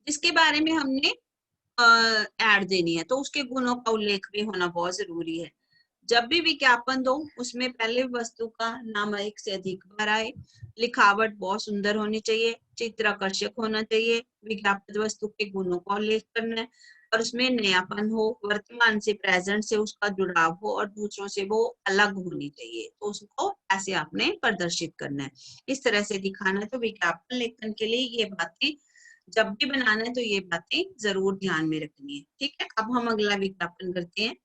इसके बारे में हमने ऐड देनी है, तो उसके गुणों का उल्लेख भी होना बहुत जरूरी है। जब भी विज्ञापन दो उसमें पहले वस्तु का नाम एक से अधिक बार आए, लिखावट बहुत सुंदर होनी चाहिए, चित्र आकर्षक होना चाहिए, विज्ञापित वस्तु के गुणों का उल्लेख करना है और उसमें नयापन हो, वर्तमान से प्रेजेंट से उसका जुड़ाव हो और दूसरों से वो अलग होनी चाहिए, तो उसको ऐसे आपने प्रदर्शित करना है, इस तरह से दिखाना है। तो विज्ञापन लेखन के लिए ये बातें जब भी बनाना है तो ये बातें जरूर ध्यान में रखनी है। ठीक है, अब हम अगला विज्ञापन करते हैं।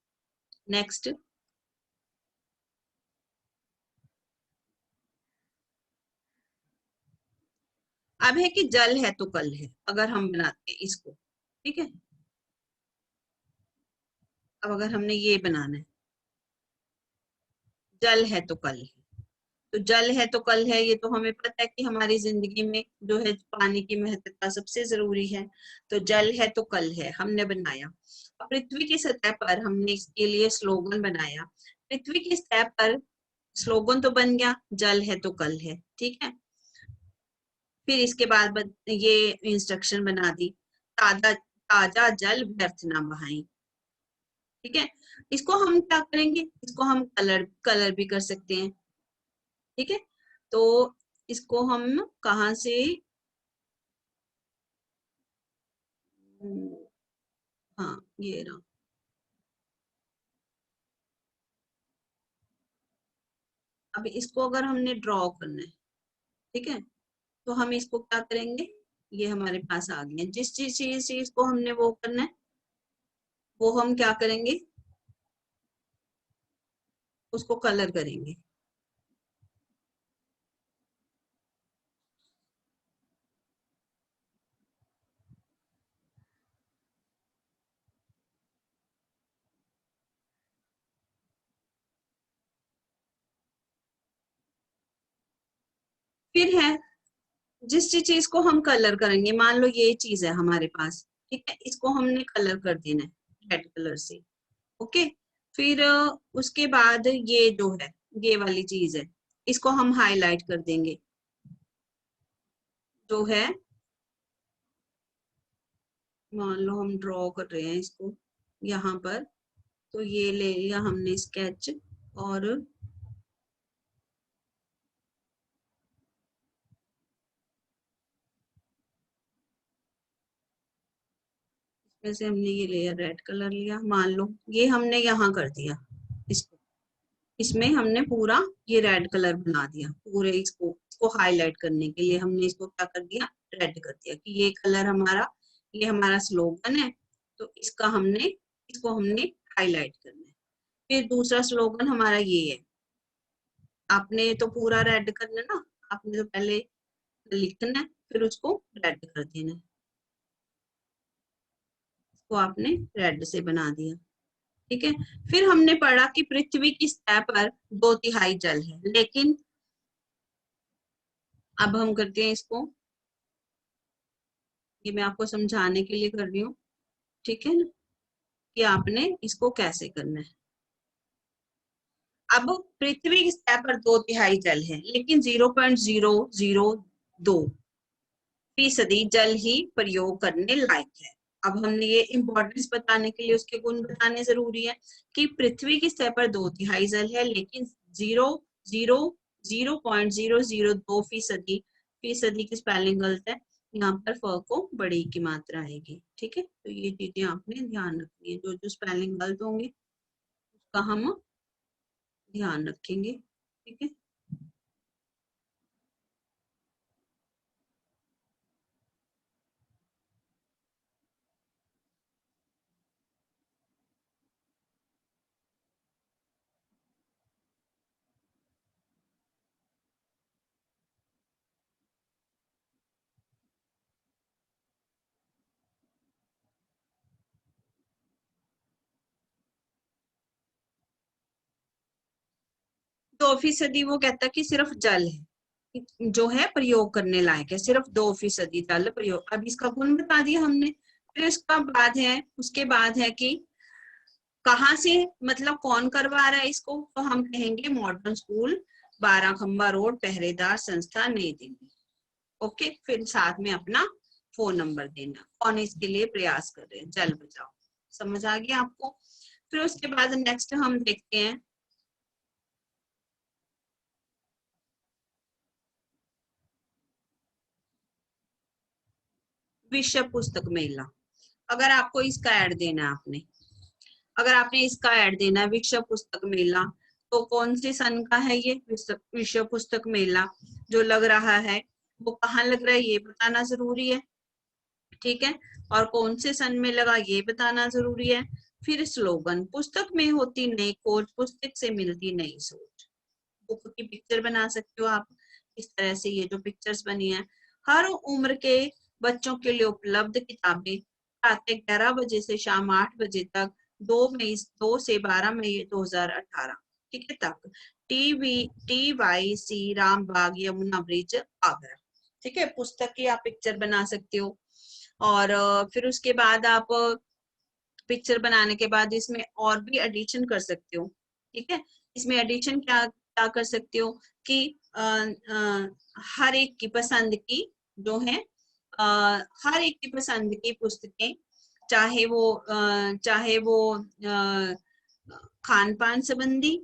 नेक्स्ट, अब है कि जल है तो कल है, अगर हम बनाते हैं इसको। ठीक है, अब अगर हमने ये बनाना है, जल है तो कल है, तो जल है तो कल है, ये तो हमें पता है कि हमारी जिंदगी में जो है पानी की महत्वता सबसे जरूरी है। तो जल है तो कल है हमने बनाया। पृथ्वी की सतह पर हमने इसके लिए स्लोगन बनाया। पृथ्वी की सतह पर स्लोगन तो बन गया, जल है तो कल है। ठीक है, फिर इसके बाद ये इंस्ट्रक्शन बना दी, ताजा ताजा जल व्यर्थ ना बहाएं। ठीक है, इसको हम क्या करेंगे, इसको हम कलर भी कर सकते हैं। ठीक है, तो इसको हम कहाँ से, हाँ ये रहा, अब इसको अगर हमने ड्रॉ करना है, ठीक है, तो हम इसको क्या करेंगे, ये हमारे पास आ गया, जिस चीज को हमने वो करना है वो हम क्या करेंगे, उसको कलर करेंगे। फिर है, जिस चीज को हम कलर करेंगे, मान लो ये चीज है हमारे पास, ठीक है, इसको हमने कलर कर देना है रेड कलर से। ओके, फिर उसके बाद ये जो है, ये वाली चीज है, इसको हम हाईलाइट कर देंगे, जो है मान लो हम ड्रॉ कर रहे हैं इसको यहाँ पर, तो ये ले लिया हमने स्केच, और इसमें से हमने ये लिया रेड कलर लिया, मान लो ये हमने यहाँ कर दिया, इसको इसमें हमने पूरा ये रेड कलर बना दिया, पूरे इसको हाईलाइट करने के लिए हमने इसको क्या कर दिया, रेड कर दिया कि ये कलर हमारा, ये हमारा स्लोगन है, तो इसको हमने हाईलाइट करना है। फिर दूसरा स्लोगन हमारा ये है, आपने तो पूरा रेड करना है ना, आपने तो पहले लिखना है फिर उसको रेड कर देना है, इसको आपने रेड से बना दिया। ठीक है, फिर हमने पढ़ा कि पृथ्वी की सतह पर 2/3 जल है, लेकिन अब हम करते हैं इसको, ये मैं आपको समझाने के लिए कर रही हूँ, ठीक है ना, कि आपने इसको कैसे करना है। अब पृथ्वी की सतह पर 2/3 जल है, लेकिन 0.002% जल ही प्रयोग करने लायक है। अब हमने ये इंपॉर्टेंस बताने के लिए उसके गुण बताने जरूरी है कि पृथ्वी की सतह पर 2/3 जल है, लेकिन 0.002% फीसदी की स्पेलिंग गलत है, यहाँ पर फ को बड़ी की मात्रा आएगी। ठीक है, तो ये चीजें आपने ध्यान रखनी है, जो जो स्पेलिंग गलत होंगे उसका हम ध्यान रखेंगे। ठीक है, तो फीसदी वो कहता है कि सिर्फ जल है जो है प्रयोग करने लायक है, सिर्फ 2% जल प्रयोग। अब इसका गुण बता दिया हमने। फिर उसके बाद है कि कहाँ से, मतलब कौन करवा रहा है इसको, तो हम कहेंगे मॉडर्न स्कूल, 12 खंबा रोड, पहरेदार संस्था, नई दिल्ली। ओके, फिर साथ में अपना फोन नंबर देना, कौन इसके लिए प्रयास कर रहे हैं, जल बचाओ। समझ आ गया आपको? फिर उसके बाद नेक्स्ट हम देखते हैं विश्व पुस्तक मेला। अगर आपको इसका ऐड देना है, अगर आपने इसका ऐड देना है विश्व पुस्तक मेला, तो कौन से सन का है ये विश्व पुस्तक मेला जो लग रहा है, वो कहाँ लग रहा है ये बताना जरूरी है, ठीक है। और कौन से सन में लगा ये बताना जरूरी है। फिर स्लोगन, पुस्तक में होती नई खोज, पुस्तक से मिलती नई सोच। बुक की पिक्चर बना सकते हो आप इस तरह से, ये जो पिक्चर्स बनी है। हर उम्र के बच्चों के लिए उपलब्ध किताबें प्रातः 11 बजे से शाम 8 बजे तक, 2 से 12 मई 2018, ठीक है तक। TYC रामबाग यमुना ब्रिज आगरा, ठीक है। पुस्तक की आप पिक्चर बना सकते हो। और फिर उसके बाद आप पिक्चर बनाने के बाद इसमें और भी एडिशन कर सकते हो, ठीक है। इसमें एडिशन क्या क्या कर सकते हो कि हर एक की पसंद की जो है, हर एक की पसंद की पुस्तकें, चाहे वो खान पान संबंधी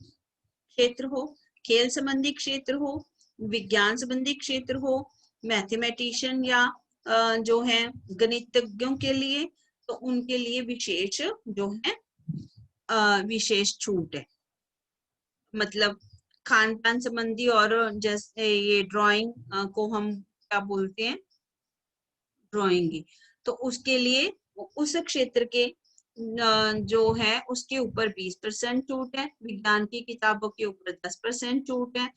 क्षेत्र हो, खेल संबंधी क्षेत्र हो, विज्ञान संबंधी क्षेत्र हो, मैथमेटिशियन या जो है गणितज्ञों के लिए, तो उनके लिए विशेष जो है विशेष छूट है। मतलब खान पान संबंधी और जैसे ये ड्राइंग को हम क्या बोलते हैं, ड्राइंग, तो उसके लिए उस क्षेत्र के जो है उसके ऊपर 20% छूट है, विज्ञान की किताबों के ऊपर 10% छूट है,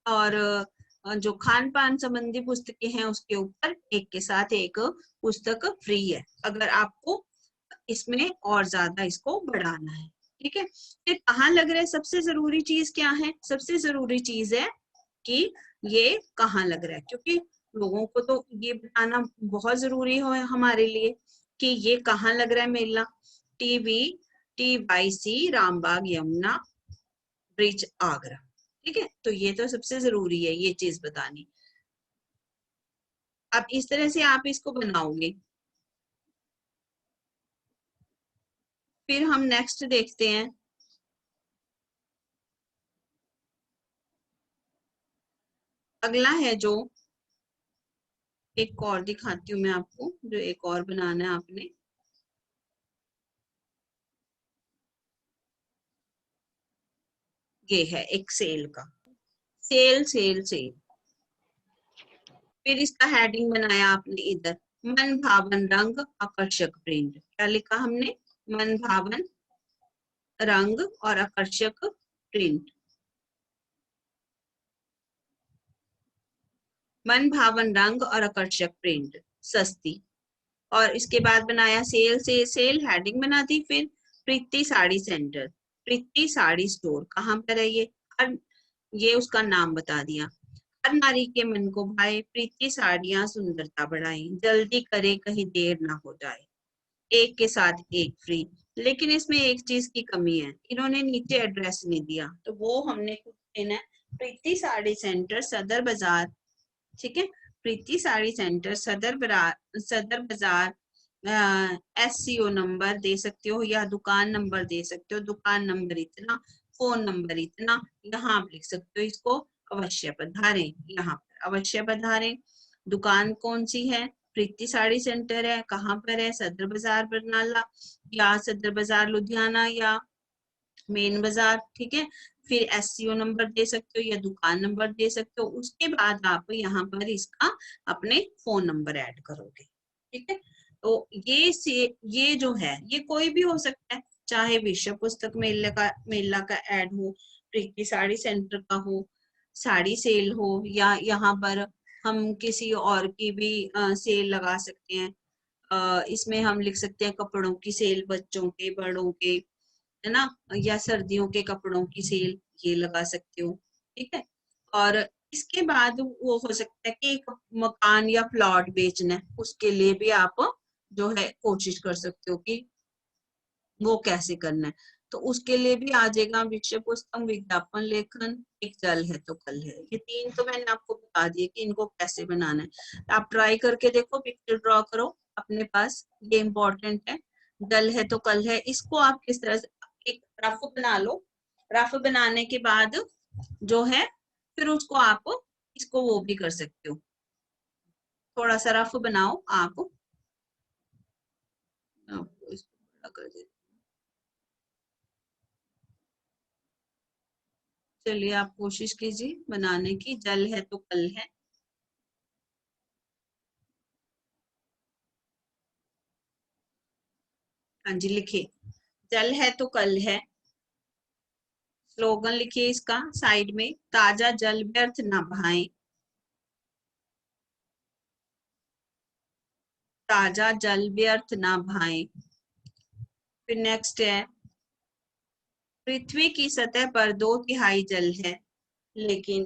और जो खान पान संबंधी पुस्तकें हैं उसके ऊपर एक के साथ एक पुस्तक फ्री है, अगर आपको इसमें और ज्यादा इसको बढ़ाना है, ठीक है। फिर कहाँ लग रहा है, सबसे जरूरी चीज क्या है, सबसे जरूरी चीज है कि ये कहाँ लग रहा है, क्योंकि लोगों को तो ये बताना बहुत जरूरी है हमारे लिए कि ये कहाँ लग रहा है मेला। TYC रामबाग यमुना ब्रिज आगरा, ठीक है। तो ये तो सबसे जरूरी है ये चीज बतानी। अब इस तरह से आप इसको बनाओगे। फिर हम नेक्स्ट देखते हैं, अगला है जो एक और दिखाती हूँ मैं आपको, जो एक और बनाना है आपने। ये है एक सेल का, सेल सेल सेल। फिर इसका हेडिंग बनाया आपने इधर, मन भावन रंग आकर्षक प्रिंट। क्या लिखा हमने, मन भावन रंग और आकर्षक प्रिंट। मन भावन रंग और आकर्षक प्रिंट, सस्ती। और इसके बाद बनाया सेल से सेल, हेडिंग बना दी। फिर प्रीति साड़ी सेंटर, प्रीति साड़ी स्टोर कहाँ पर है ये उसका नाम बता दिया। हर नारी के मन को भाए, प्रीति साड़ियां सुंदरता बढ़ाए, जल्दी करे कहीं देर ना हो जाए, एक के साथ एक फ्री। लेकिन इसमें एक चीज की कमी है, इन्होंने नीचे एड्रेस नहीं दिया, तो वो हमने कुछ देना है। प्रीति साड़ी सेंटर सदर बाजार, ठीक है। प्रीति साड़ी सेंटर सदर बाजार SCO नंबर दे सकते हो या दुकान नंबर दे सकते हो, दुकान नंबर इतना, फोन नंबर इतना। यहाँ आप लिख सकते हो इसको, अवश्य पधारें, यहाँ पर अवश्य पधारें। दुकान कौन सी है, प्रीति साड़ी सेंटर है, कहाँ पर है, सदर बाजार बरनाला या सदर बाजार लुधियाना या मेन बाजार, ठीक है। फिर SCO नंबर दे सकते हो या दुकान नंबर दे सकते हो। उसके बाद आप यहाँ पर इसका अपने फोन नंबर ऐड करोगे, ठीक है। तो ये जो है ये कोई भी हो सकता है, चाहे विश्व पुस्तक मेला का ऐड हो, प्रीति साड़ी सेंटर का हो, साड़ी सेल हो, या यहाँ पर हम किसी और की भी सेल लगा सकते हैं। इसमें हम लिख सकते हैं कपड़ों की सेल, बच्चों के बड़ों के, है ना, या सर्दियों के कपड़ों की सेल, ये लगा सकते हो, ठीक है। और इसके बाद वो हो सकता है कि एक मकान या प्लॉट बेचना है, उसके लिए भी आप जो है कोशिश कर सकते हो कि वो कैसे करना है। तो उसके लिए भी आ जाएगा विषय पुस्तक, विज्ञापन लेखन, एक जल है तो कल है। ये तीन तो मैंने आपको बता दिए कि इनको कैसे बनाना है। आप ट्राई करके देखो, पिक्चर ड्रॉ करो अपने पास, ये इम्पोर्टेंट है। जल है तो कल है, इसको आप किस तरह से एक रफ बना लो। रफ बनाने के बाद जो है फिर उसको आप इसको वो भी कर सकते हो, थोड़ा सा रफ बनाओ आप। आपको इसको बड़ा कर देती हूँ। चलिए आप कोशिश कीजिए बनाने की। जल है तो कल है। हाँ जी लिखिए, जल है तो कल है। स्लोगन लिखिए इसका साइड में, ताजा जल व्यर्थ न बहाएं। ताजा जल व्यर्थ न बहाएं। फिर नेक्स्ट है, पृथ्वी की सतह पर 2/3 जल है, लेकिन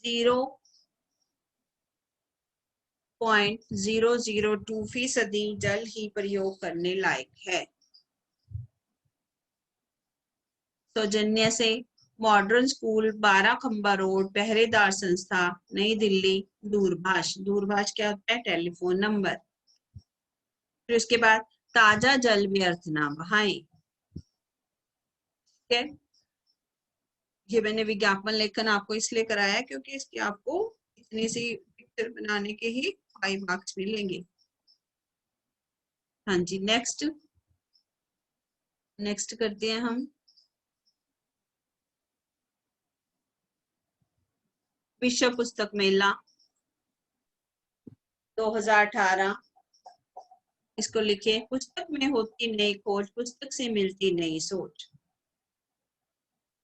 0.002% जल ही प्रयोग करने लायक है। सौजन्य से मॉडर्न स्कूल, 12 खंबा रोड, पहरेदार संस्था, नई दिल्ली। दूरभाष, दूरभाष क्या होता है? Telephone number. फिर उसके बाद ताजा जल व्यर्थ ना बहाएं। ठीक है, ये मैंने विज्ञापन लेखन आपको इसलिए कराया क्योंकि इसकी आपको इतनी सी पिक्चर बनाने के ही 5 मार्क्स मिलेंगे। हाँ जी नेक्स्ट, नेक्स्ट करते हैं हम विश्व पुस्तक मेला 2018। इसको लिखिए, पुस्तक में होती नई खोज, पुस्तक से मिलती नई सोच।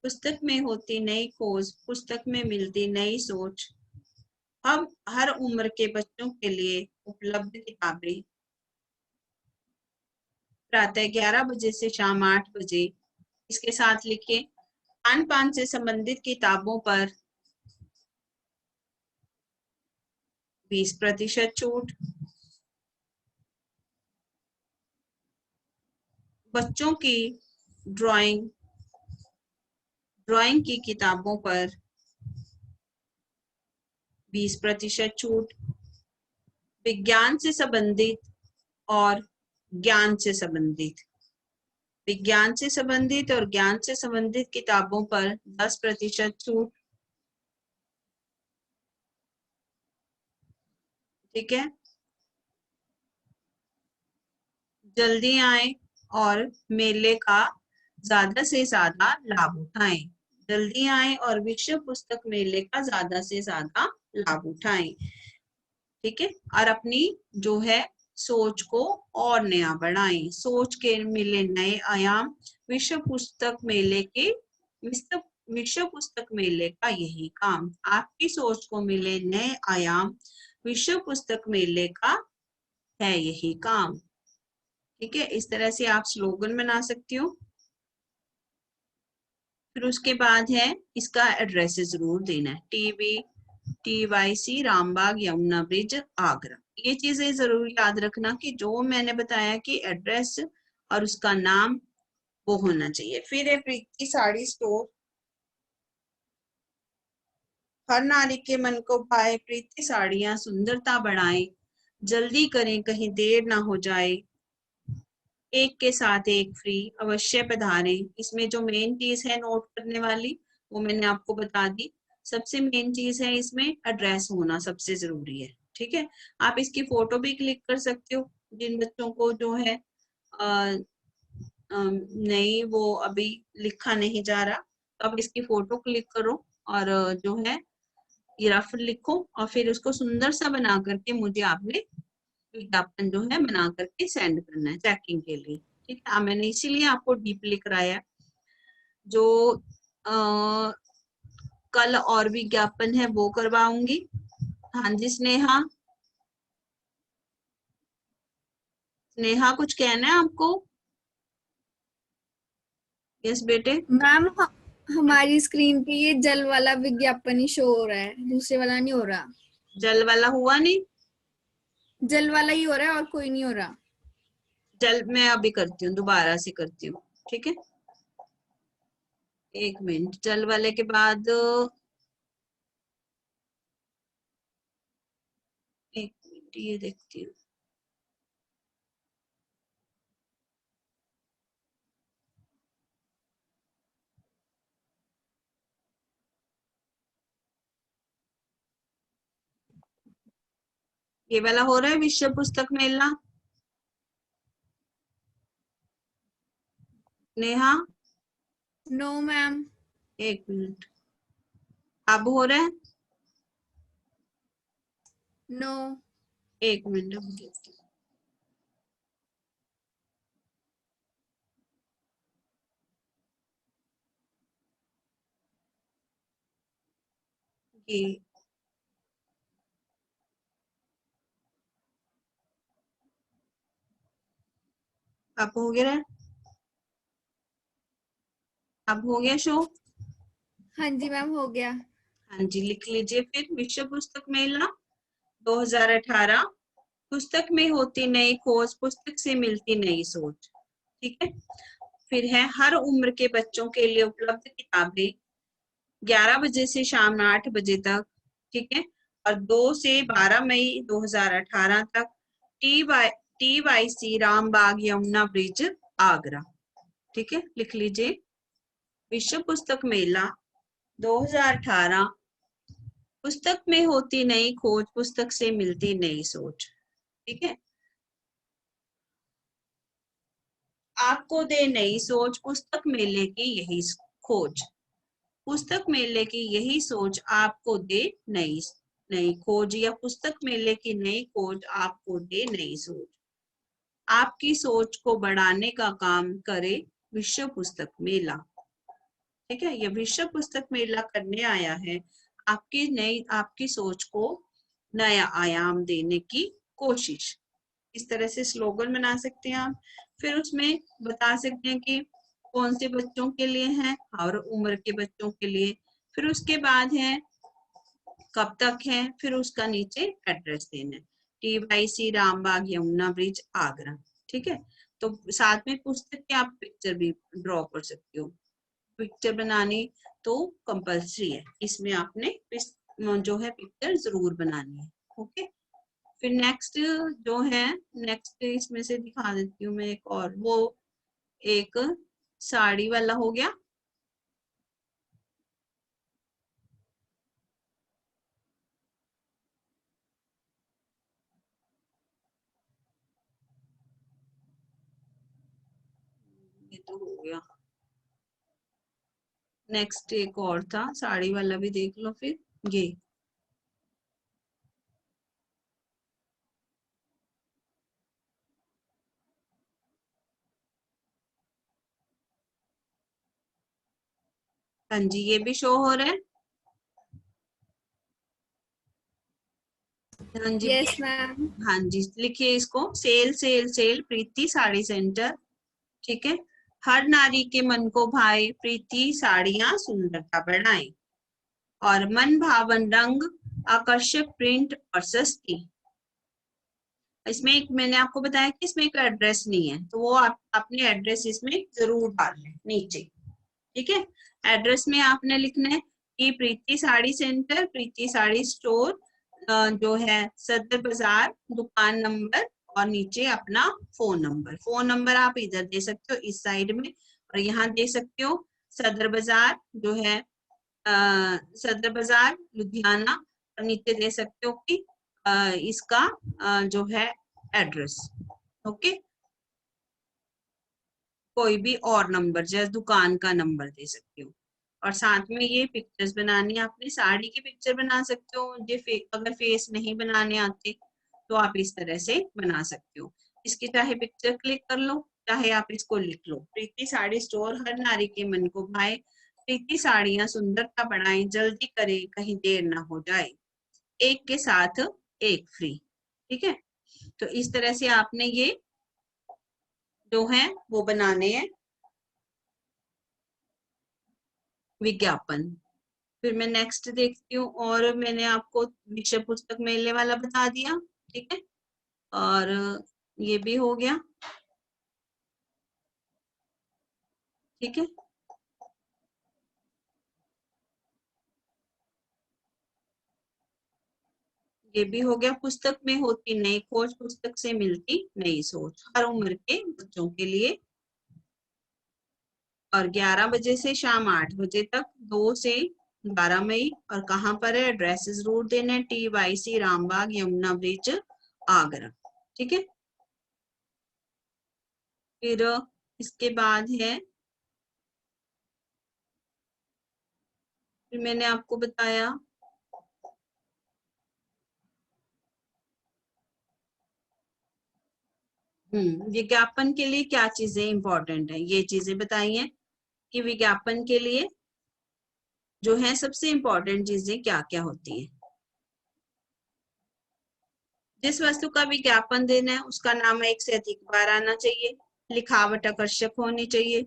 पुस्तक में होती नई खोज, पुस्तक में मिलती नई सोच। अब हर उम्र के बच्चों के लिए उपलब्ध किताबें, प्रातः 11 बजे से शाम 8 बजे। इसके साथ लिखिए, खान पान से संबंधित किताबों पर 20% छूट। बच्चों की ड्राइंग ड्राइंग की किताबों पर 20% छूट। विज्ञान से संबंधित और ज्ञान से संबंधित, विज्ञान से संबंधित और ज्ञान से संबंधित किताबों पर 10% छूट। ठीक है, जल्दी आए और मेले का ज्यादा से ज्यादा लाभ उठाएं। जल्दी आए और विश्व पुस्तक मेले का ज्यादा से ज्यादा लाभ उठाएं। ठीक है, और अपनी जो है सोच को और नया बढ़ाएं। सोच के मिले नए आयाम, विश्व पुस्तक मेले के विश्व पुस्तक मेले का यही काम। आपकी सोच को मिले नए आयाम, विश्व पुस्तक मेले का है यही काम। ठीक है, इस तरह से आप स्लोगन बना सकती हो। फिर उसके बाद है इसका एड्रेस जरूर देना है, TYC रामबाग यमुना ब्रिज आगरा। ये चीजें जरूर याद रखना कि जो मैंने बताया कि एड्रेस और उसका नाम वो होना चाहिए। फिर है प्रीति साड़ी स्टोर, हर नारी के मन को भाए, प्रीति साड़ियां सुंदरता बढ़ाए। जल्दी करें कहीं देर ना हो जाए, एक के साथ एक फ्री, अवश्य पधारें। इसमें जो मेन चीज है नोट करने वाली वो मैंने आपको बता दी। सबसे मेन चीज है इसमें एड्रेस होना सबसे जरूरी है। ठीक है, आप इसकी फोटो भी क्लिक कर सकते हो। जिन बच्चों को जो है नहीं वो अभी लिखा नहीं जा रहा, तो आप इसकी फोटो क्लिक करो और जो है ये रफ लिखो और फिर उसको सुंदर सा बना करके मुझे आपने विज्ञापन जो है बना करके सेंड करना है चेकिंग के लिए। ठीक है, मैंने इसीलिए आपको डीपली कराया। जो कल और विज्ञापन है वो करवाऊंगी। हाँ जी स्नेहा, स्नेहा कुछ कहना है आपको? यस बेटे। मैम हमारी स्क्रीन पे ये जल वाला विज्ञापन ही शो हो रहा है, दूसरे वाला नहीं हो रहा। जल वाला हुआ नहीं? जल वाला ही हो रहा है और कोई नहीं हो रहा। जल मैं अभी करती हूँ, दोबारा से करती हूँ, ठीक है। एक मिनट, जल वाले के बाद एक मिनट ये देखती हूँ। ये वाला हो रहा है विश्व पुस्तक मेला। Neha, no ma'am. एक मिनट, अब हो रहा है? नो। एक मिनट, अब देखती हूँ। ये अब हो गया है? अब हो गया शो? हाँ जी मैम, हो गया। हाँ जी, लिख लीजिए फिर। विश्व पुस्तक मेला 2018, पुस्तक में होती नई खोज, पुस्तक से मिलती नई सोच, ठीक है। फिर है हर उम्र के बच्चों के लिए उपलब्ध किताबें, 11 बजे से शाम 8 बजे तक, ठीक है। और 2 से 12 मई 2018 तक, TYC रामबाग यमुना ब्रिज आगरा, ठीक है। लिख लीजिए, विश्व पुस्तक मेला 2018, पुस्तक में होती नई खोज, पुस्तक से मिलती नई सोच, ठीक है। आपको दे नई सोच, पुस्तक मेले की यही खोज, पुस्तक मेले की यही सोच आपको दे नई नई खोज, या पुस्तक मेले की नई खोज आपको दे नई सोच, आपकी सोच को बढ़ाने का काम करे विश्व पुस्तक मेला, ठीक है। ये विश्व पुस्तक मेला करने आया है आपकी सोच को नया आयाम देने की कोशिश। इस तरह से स्लोगन बना सकते हैं आप। फिर उसमें बता सकते हैं कि कौन से बच्चों के लिए है और उम्र के बच्चों के लिए। फिर उसके बाद है कब तक है, फिर उसका नीचे एड्रेस देना है, TYC रामबाग यमुना ब्रिज आगरा, ठीक है। तो साथ में पुस्तक की आप पिक्चर भी ड्रॉ कर सकते हो। पिक्चर बनानी तो कंपल्सरी है, इसमें आपने जो है पिक्चर जरूर बनानी है, ओके। फिर नेक्स्ट जो है, नेक्स्ट इसमें से दिखा देती हूँ मैं एक और, वो एक साड़ी वाला हो गया। ये तो हो गया। नेक्स्ट एक और था साड़ी वाला, भी देख लो फिर। ये हाँ जी, ये भी शो हो रहा है। हाँ जी, यस मैम। हाँ जी, लिखिए इसको, सेल सेल सेल प्रीति साड़ी सेंटर, ठीक है। हर नारी के मन को भाए, प्रीति साड़ियां सुंदरता बढ़ाए, और मन भावन रंग, आकर्षक प्रिंट और सस्ती। इसमें एक मैंने आपको बताया कि इसमें एक एड्रेस नहीं है, तो वो आप अपने एड्रेस इसमें जरूर डाल लें नीचे, ठीक है। एड्रेस में आपने लिखना है कि प्रीति साड़ी सेंटर, प्रीति साड़ी स्टोर, जो है सदर बाजार, दुकान नंबर, और नीचे अपना फोन नंबर। फोन नंबर आप इधर दे सकते हो इस साइड में, और यहाँ दे सकते हो सदर बाजार जो है, सदर बाजार लुधियाना, और नीचे दे सकते हो कि इसका जो है एड्रेस, ओके। कोई भी और नंबर जैसे दुकान का नंबर दे सकते हो। और साथ में ये पिक्चर्स बनानी है आपने, साड़ी की पिक्चर बना सकते हो, अगर फेस नहीं बनाने आते तो आप इस तरह से बना सकते हो। इसकी चाहे पिक्चर क्लिक कर लो, चाहे आप इसको लिख लो, प्रीति साड़ी स्टोर, हर नारी के मन को भाए, प्रीति साड़ियां सुंदरता बढ़ाए, जल्दी करे कहीं देर ना हो जाए, एक के साथ एक फ्री, ठीक है। तो इस तरह से आपने ये जो है वो बनाने हैं विज्ञापन। फिर मैं नेक्स्ट देखती हूँ, और मैंने आपको विषय पुस्तक मेले वाला बता दिया, ठीक है। और ये भी हो गया। ठीक है। ये भी हो गया, पुस्तक में होती नई खोज, पुस्तक से मिलती नई सोच, हर उम्र के बच्चों के लिए। और 11 बजे से शाम 8 बजे तक, 2 से 12 मई। और कहाँ पर है, एड्रेस जरूर देना है, TYC रामबाग यमुना ब्रिज आगरा। ठीक है। फिर इसके बाद है, फिर मैंने आपको बताया विज्ञापन के लिए क्या चीजें इंपॉर्टेंट है, ये चीजें बताई हैं कि विज्ञापन के लिए जो है सबसे इंपॉर्टेंट चीजें क्या क्या होती हैं। जिस वस्तु का विज्ञापन देना है उसका नाम एक से अधिक बार आना चाहिए, लिखावट आकर्षक होनी चाहिए,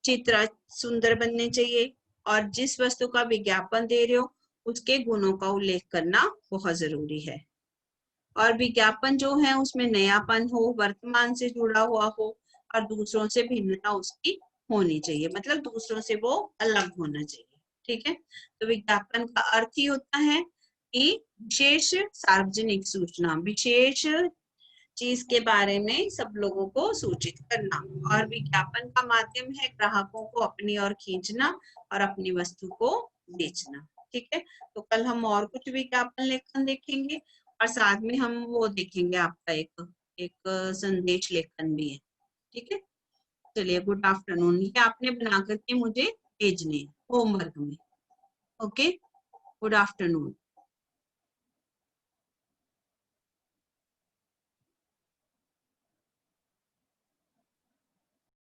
चित्र सुंदर बनने चाहिए, और जिस वस्तु का विज्ञापन दे रहे हो उसके गुणों का उल्लेख करना बहुत जरूरी है। और विज्ञापन जो है उसमें नयापन हो, वर्तमान से जुड़ा हुआ हो, और दूसरों से भिन्नता उसकी होनी चाहिए, मतलब दूसरों से वो अलग होना चाहिए। ठीक है। तो विज्ञापन का अर्थ ही होता है कि विशेष सार्वजनिक सूचना, विशेष चीज के बारे में सब लोगों को सूचित करना। और विज्ञापन का माध्यम है ग्राहकों को अपनी ओर खींचना और अपनी वस्तु को बेचना। ठीक है। तो कल हम और कुछ विज्ञापन लेखन देखेंगे, और साथ में हम वो देखेंगे, आपका एक एक संदेश लेखन भी है। ठीक है। चलिए, गुड आफ्टरनून। ये आपने बना करके मुझे भेजने होमवर्क में। Okay, good afternoon.